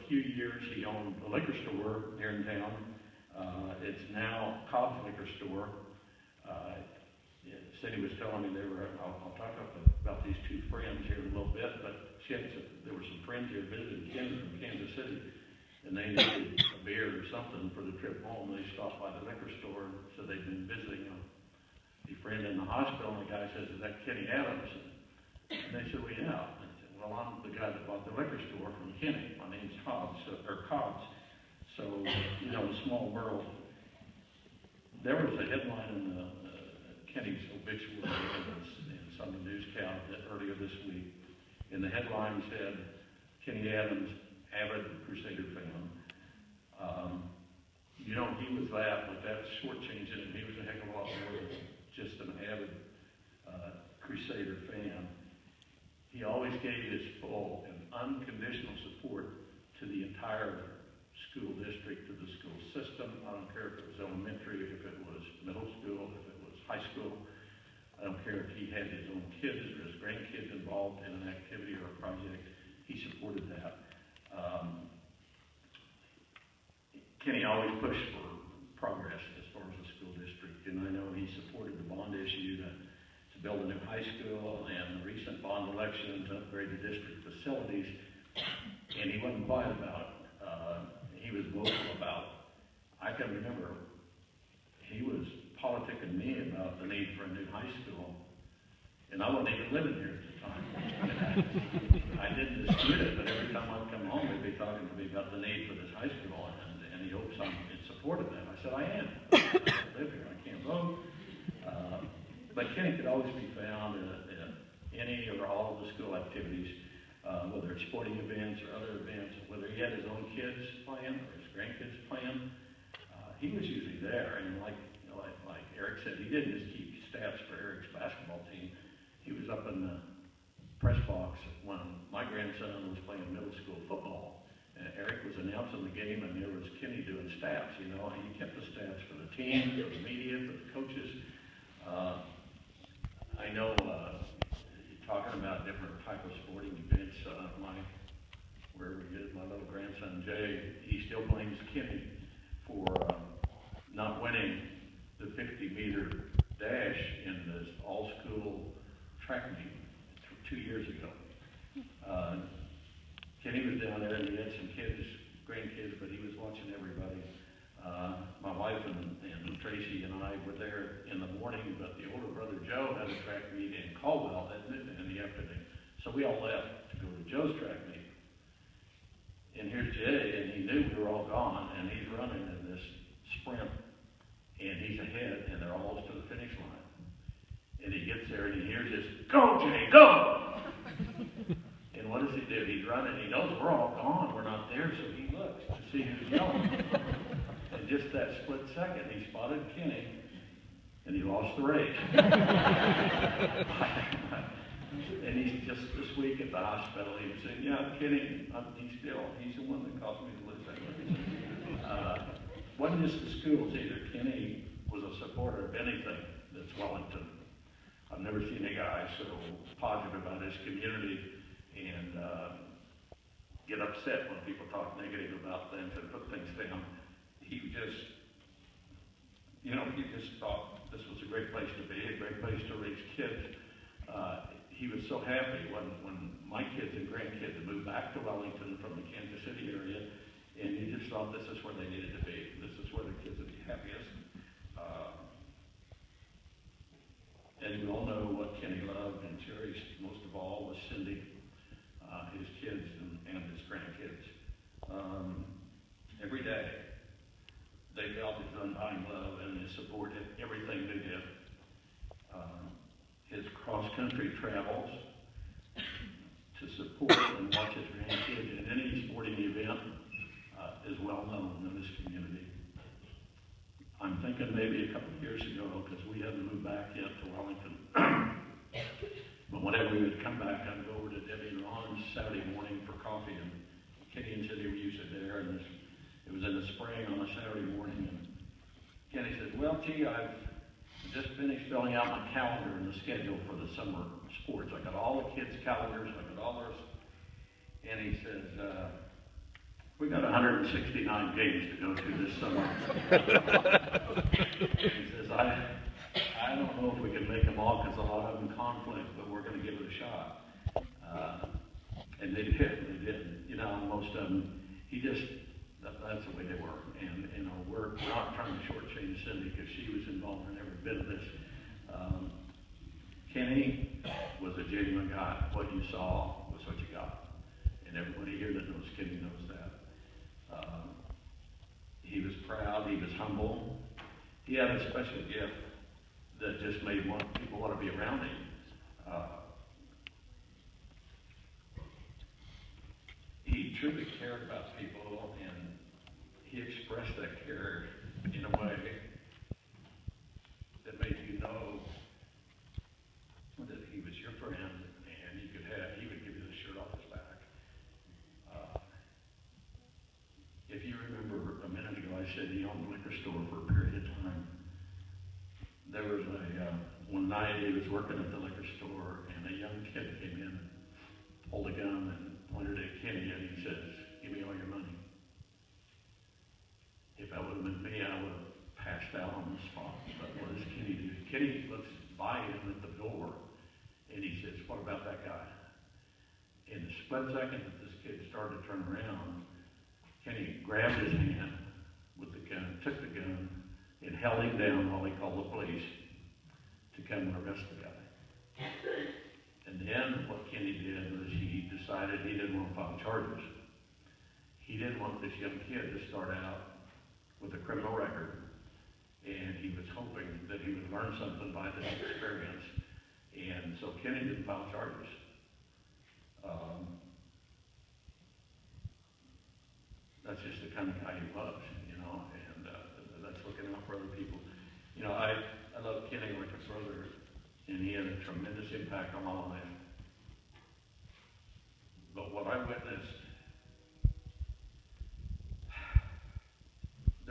few years, he owned a liquor store here in town. It's now Cobb's Liquor Store. Cindy was telling me I'll talk about these two friends here in a little bit, but there were some friends here visiting Ken from Kansas City, and they needed a beer or something for the trip home. They stopped by the liquor store, so they'd been visiting a friend in the hospital, and the guy says, "Is that Kenny Adams?" And they said, "Well, yeah." And I said, "Well, I'm the guy that bought the liquor store from Kenny. My name's Cobbs." So, small world. There was a headline in Kenny's obituary in Sunday Newscount earlier this week, and the headline said, "Kenny Adams, avid Crusader fan." He was that, but that's shortchanging him. He was a heck of a lot more than just an avid Crusader fan. He always gave his full and unconditional support to the entire school district, to the school system. I don't care if it was elementary, if it was middle school, if it was high school. I don't care if he had his own kids or his grandkids involved in an activity or a project. He supported that. Kenny always pushed for progress as far as the school district, and I know he supported the bond issue to build a new high school and the recent bond election to upgrade the district facilities, and he wasn't quiet about it. He was vocal about it. I can remember he was politicking me about the need for a new high school, and I wasn't even living here at the time. I didn't dispute it, but every time I'd come home, he'd be talking to me about the need for this high school, and he hopes I'm in support of that. I said, I am. I live here. I can't vote. But Kenny could always be found at any or all of the school activities, whether it's sporting events or other events, whether he had his own kids playing or his grandkids playing. He was usually there, and like Eric said, he didn't just keep stats for Eric's basketball team. He was up in the press box when my grandson was playing middle school football. And Eric was announcing the game, and there was Kenny doing stats, and he kept the stats for the team, for the media, for the coaches. I know talking about different type of sporting events, wherever he is, my little grandson Jay, he still blames Kenny for not winning the 50-meter dash in this all-school track meet 2 years ago. Kenny was down there, and he had some grandkids, but he was watching everybody. My wife and Tracy and I were there in the morning, but the older brother Joe had a track meet in Caldwell in the afternoon. So we all left to go to Joe's track meet. And here's Jay, and he knew we were all gone, and he's running in this sprint, and he's ahead, and they're almost to the finish line. And he gets there, and he hears this, "Go, Jay, go!" And what does he do? He's running. He knows we're all gone. We're not there, so he looks to see who's yelling. And just that split second, he spotted Kenny, and he lost the race. And he's just this week at the hospital. He was saying, "Yeah, Kenny, he's the one that caused me to lose that race." Wasn't just the schools either. Kenny was a supporter of anything that's Wellington. I've never seen a guy so positive about his community and get upset when people talk negative about things and put things down. He just thought this was a great place to be, a great place to raise kids. He was so happy when my kids and grandkids moved back to Wellington from the Kansas City area, and he just thought this is where they needed to be. This is where the kids would be happiest. And we all know what Kenny loved and cherished most of all was Cindy, his kids and his grandkids. Every day, they felt his undying love and his support in everything they did. His cross-country travels to support and watch his grandkids in any sporting event is well known in this community. I'm thinking maybe a couple of years ago, because we hadn't moved back yet to Wellington. But whenever we would come back, I'd go over to Debbie and Ron's Saturday morning for coffee, and Kenny and Cindy were usually there, and it was in the spring on a Saturday morning, and Kenny said, "Well, gee, I've just finished filling out my calendar and the schedule for the summer sports. I got all the kids' calendars, I got all theirs." And he says, We got 169 games to go to this summer. He says, I don't know if we can make them all because a lot of them conflict, but we're going to give it a shot. And they did. You know, most of them, that's the way they were. And, you know, we're not trying to shortchange Cindy because she was involved in every bit of this. Kenny was a genuine guy. What you saw was what you got. And everybody here that knows Kenny knows that. He was proud, he was humble. He had a special gift that just made people want to be around him. He truly cared about people, and he expressed that care in a way that made you know that he was your friend, and he would give you the shirt off his back. If you remember a minute ago, I said he owned a liquor store for a period of time. There was one night he was working at the liquor store, and a young kid came in, pulled a gun, and pointed at Kenny, and he says, "Give me all your money." If that would have been me, I would have passed out on the spot. But what does Kenny do? Kenny looks by him at the door, and he says, "What about that guy?" In the split second that this kid started to turn around, Kenny grabbed his hand with the gun, took the gun, and held him down while he called the police to come and arrest the guy. And then what Kenny did was he decided he didn't want to file charges. He didn't want this young kid to start out with a criminal record, and he was hoping that he would learn something by this experience. And so Kenny didn't file charges. That's just the kind of guy he was, you know, and that's looking out for other people. You know, I love Kenny like a brother, and he had a tremendous impact on my life. But what I witnessed